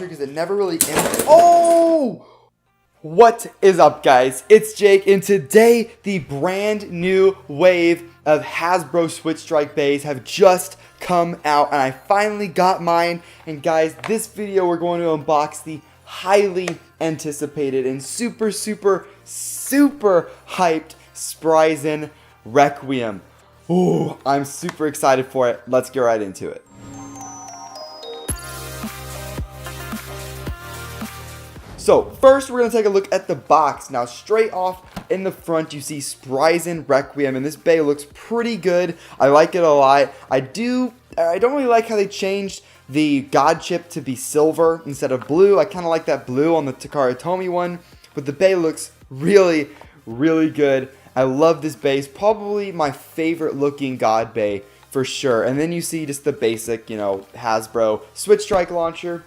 because it never really Oh! What is up, guys? It's Jake, and today the brand new wave of Hasbro Switchstrike bays have just come out, and I finally got mine. And guys, this video we're going to unbox the highly anticipated and super hyped Spryzen Requiem. Ooh, I'm super excited for it. Let's get right into it. So first we're going to take a look at the box. Now straight off in the front you see Spryzen Requiem, and this bay looks pretty good. I like it a lot. I don't really like how they changed the God chip to be silver instead of blue. I kind of like that blue on the Takara Tomy one, but the bay looks really good. I love this bay. It's probably my favorite looking God bay for sure. And then you see just the basic, Hasbro Switchstrike launcher.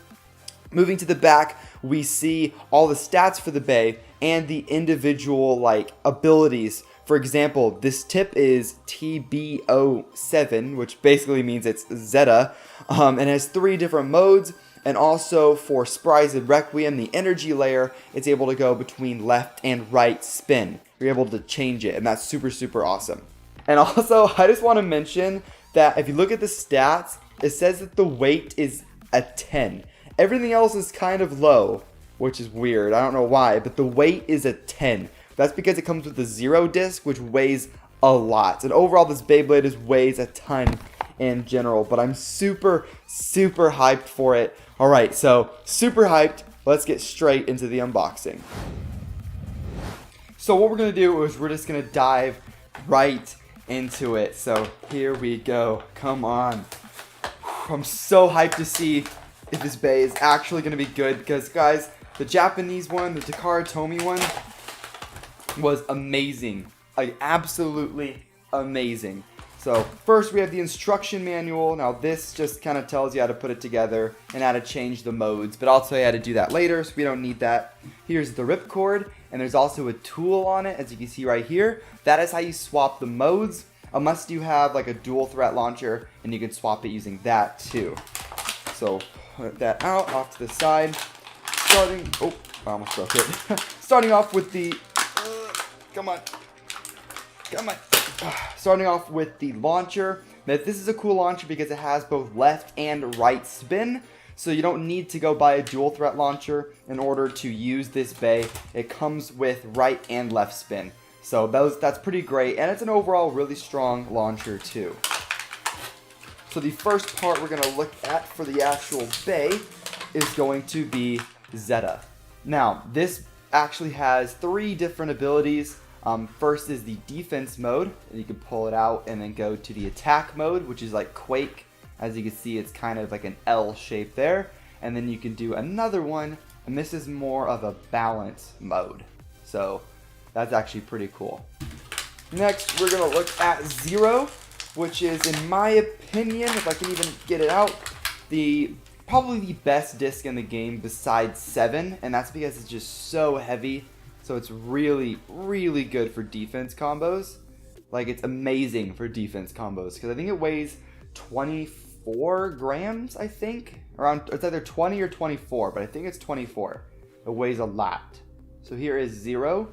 Moving to the back, we see all the stats for the bay and the individual abilities. For example, this tip is TB07, which basically means it's Zeta, and has 3 different modes. And also for Spryzen Requiem, the energy layer, it's able to go between left and right spin. You're able to change it, and that's super awesome. And also, I just want to mention that if you look at the stats, it says that the weight is a 10. Everything else is kind of low, which is weird. I don't know why, but the weight is a 10. That's because it comes with the 0 disc, which weighs a lot. And overall, this Beyblade weighs a ton in general, but I'm super hyped for it. Alright, so super hyped. Let's get straight into the unboxing. So what we're going to do is we're just going to dive right into it. So here we go. Come on. I'm so hyped to see if this bay is actually going to be good, because guys, the Japanese one, the Takara Tomy one, was amazing. Absolutely amazing. So first we have the instruction manual. Now this just kind of tells you how to put it together and how to change the modes, but I'll tell you how to do that later, so we don't need that. Here's the ripcord, and there's also a tool on it, as you can see right here. That is how you swap the modes, unless you have a dual threat launcher, and you can swap it using that too. So put that out off to the side. I almost broke it. Starting off with the starting off with the launcher. Now this is a cool launcher because it has both left and right spin, so you don't need to go buy a dual threat launcher in order to use this bay. It comes with right and left spin, so that's pretty great, and it's an overall really strong launcher too. So the first part we're going to look at for the actual bay is going to be Zeta. Now, this actually has 3 different abilities. First is the defense mode. You can pull it out and then go to the attack mode, which is like Quake. As you can see, it's kind of like an L shape there. And then you can do another one, and this is more of a balance mode. So that's actually pretty cool. Next, we're going to look at Zero, which is, in my opinion, if I can even get it out, probably the best disc in the game besides 7, and that's because it's just so heavy. So it's really good for defense combos. It's amazing for defense combos, because I think it weighs 24 grams, I think. It's either 20 or 24, but I think it's 24. It weighs a lot. So here is Zero.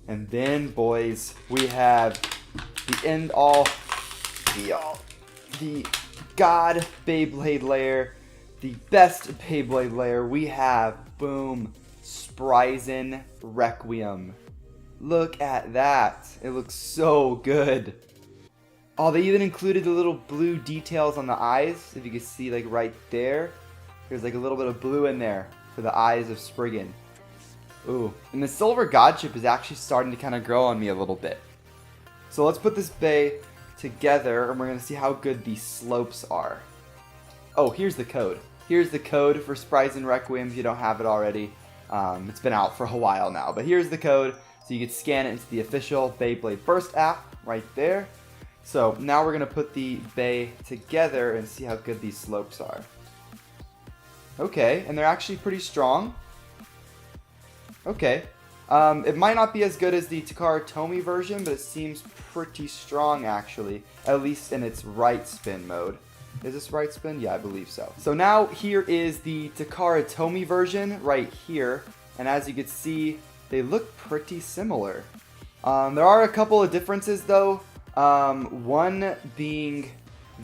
And then, boys, we have the end-all, the God Beyblade layer, the best Beyblade layer. We have, boom, Spryzen Requiem. Look at that. It looks so good. Oh, they even included the little blue details on the eyes. If you can see, right there, there's a little bit of blue in there for the eyes of Spriggan. Ooh, and the silver God chip is actually starting to kind of grow on me a little bit. So let's put this bay together, and we're going to see how good these slopes are. Oh, here's the code. Here's the code for Spryzen Requiem if you don't have it already. It's been out for a while now, but here's the code, so you can scan it into the official Beyblade Burst app right there. So now we're going to put the bay together and see how good these slopes are. Okay, and they're actually pretty strong. Okay. It might not be as good as the Takara Tomy version, but it seems pretty strong actually, at least in its right spin mode. Is this right spin? Yeah, I believe so. So now here is the Takara Tomy version right here. And as you can see, they look pretty similar. There are a couple of differences though. One being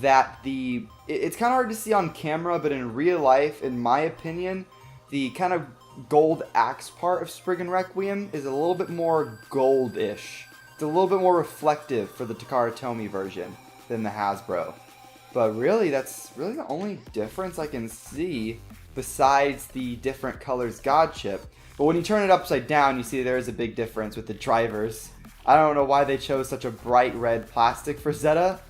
that it's kind of hard to see on camera, but in real life, in my opinion, the kind of gold axe part of Spryzen Requiem is a little bit more goldish. It's a little bit more reflective for the Takara Tomy version than the Hasbro. But really, that's really the only difference I can see besides the different colors God chip. But when you turn it upside down, you see there is a big difference with the drivers. I don't know why they chose such a bright red plastic for Zeta.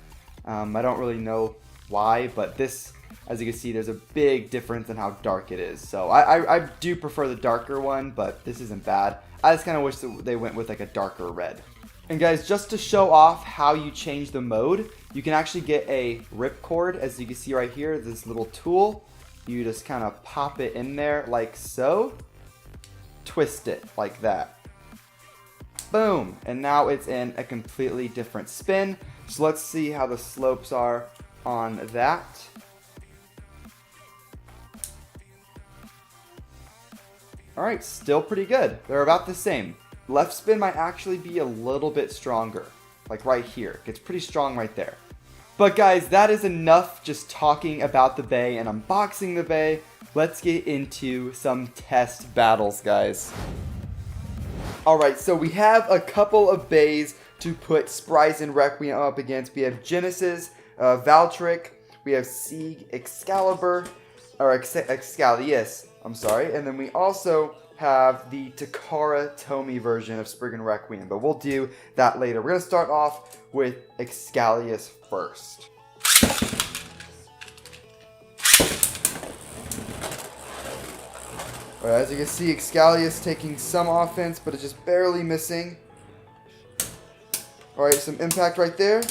I don't really know why, but this, as you can see, there's a big difference in how dark it is. So I do prefer the darker one, but this isn't bad. I just kind of wish that they went with like a darker red. And guys, just to show off how you change the mode, you can actually get a ripcord, as you can see right here, this little tool. You just kind of pop it in there like so. Twist it like that. Boom! And now it's in a completely different spin. So let's see how the slopes are on that. Alright, still pretty good. They're about the same. Left spin might actually be a little bit stronger. Like right here. It gets pretty strong right there. But guys, that is enough just talking about the Bay and unboxing the Bay. Let's get into some test battles, guys. Alright, so we have a couple of Bays to put Spryzen Requiem up against. We have Genesis, Valtryek, we have Sieg, Excalibur, or Excalius, I'm sorry, and then we also have the Takara Tomy version of Spryzen Requiem, but we'll do that later. We're going to start off with Excalius first. Alright, as you can see, Excalius taking some offense, but it's just barely missing. Alright, some impact right there.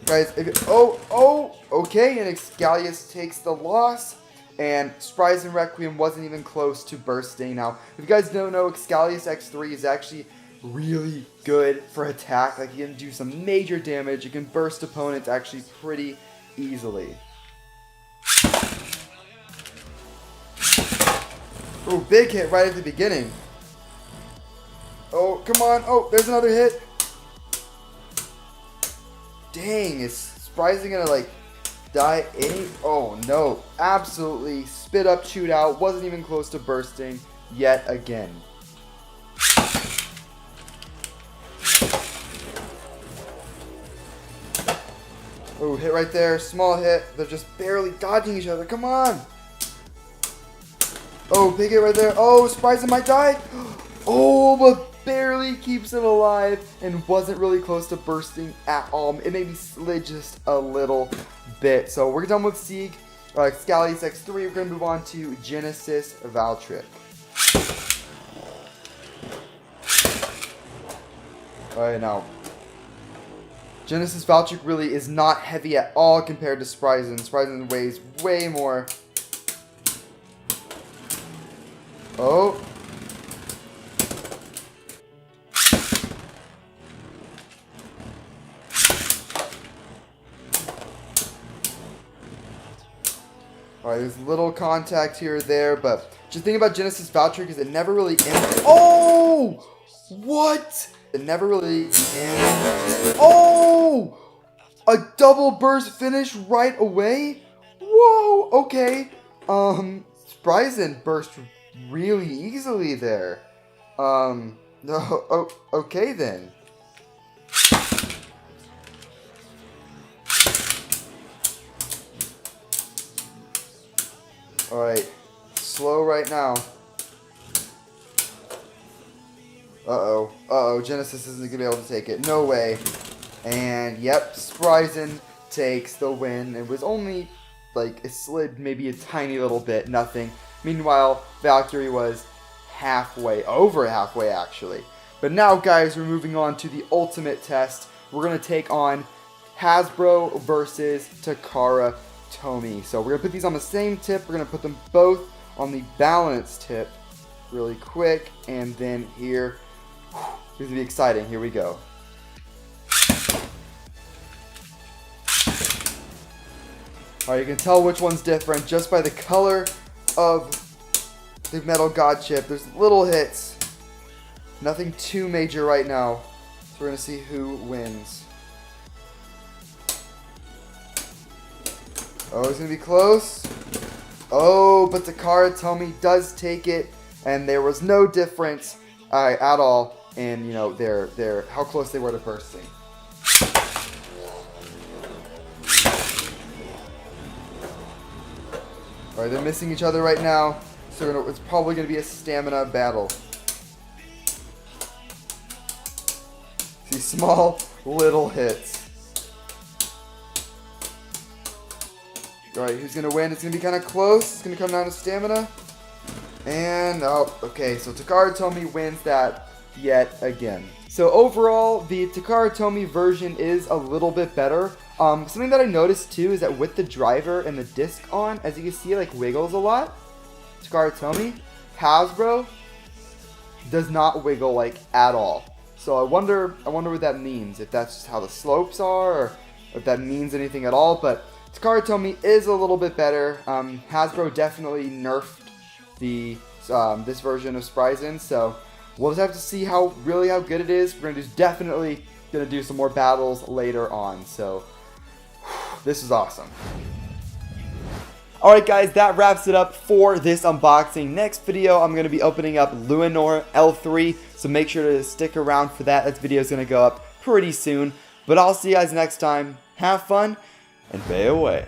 Guys, okay, and Excalius takes the loss. And Spryzen Requiem wasn't even close to bursting. Now, if you guys don't know, Excalius X3 is actually really good for attack. Like, you can do some major damage. You can burst opponents actually pretty easily. Oh, big hit right at the beginning. Oh, come on. Oh, there's another hit. Dang, is Spryzen gonna, like, die any? Oh, no. Absolutely spit up, chewed out. Wasn't even close to bursting yet again. Oh, hit right there. Small hit. They're just barely dodging each other. Come on. Oh, big hit right there. Oh, Spryzen might die. Oh, but barely keeps it alive and wasn't really close to bursting at all. It maybe slid just a little bit. So we're done with Sieg, Excalius X3. We're going to move on to Genesis Valtryek. Alright, now Genesis Valtryek really is not heavy at all compared to Spryzen. Spryzen weighs way more. Oh. Alright, there's little contact here or there, but just think about Genesis Valtryek is it never really ends. Oh! What? It never really ends. Oh! A double burst finish right away? Whoa! Okay. Spryzen burst really easily there. No, oh, okay then. Alright, slow right now. Uh-oh, Genesis isn't going to be able to take it. No way. And, yep, Spryzen takes the win. It was only, like, it slid maybe a tiny little bit, nothing. Meanwhile, Valkyrie was over halfway, actually. But now, guys, we're moving on to the ultimate test. We're going to take on Hasbro versus Takara Tomy. So we're going to put these on the same tip. We're going to put them both on the balance tip really quick. And then here, this is going to be exciting. Here we go. Alright, you can tell which one's different just by the color of the metal god chip. There's little hits. Nothing too major right now. So we're going to see who wins. Oh, it's going to be close. Oh, but Takara Tomy does take it. And there was no difference at all in, their how close they were to bursting. Alright, they're missing each other right now, so it's probably going to be a stamina battle. See, small, little hits. Alright, who's going to win? It's going to be kind of close. It's going to come down to stamina. And, oh, okay, so Takara Tomy wins that yet again. So overall, the Takara Tomy version is a little bit better. Something that I noticed too is that with the driver and the disc on, as you can see, it like wiggles a lot. Takara Tomy, Hasbro does not wiggle like at all. So I wonder what that means. If that's just how the slopes are, or if that means anything at all. But Takara Tomy is a little bit better. Hasbro definitely nerfed the this version of Spryzen, so we'll just have to see how good it is. We're definitely gonna do some more battles later on. So this is awesome. Alright guys, that wraps it up for this unboxing. Next video, I'm going to be opening up Luinor L3, so make sure to stick around for that. That video is going to go up pretty soon. But I'll see you guys next time. Have fun, and bay away.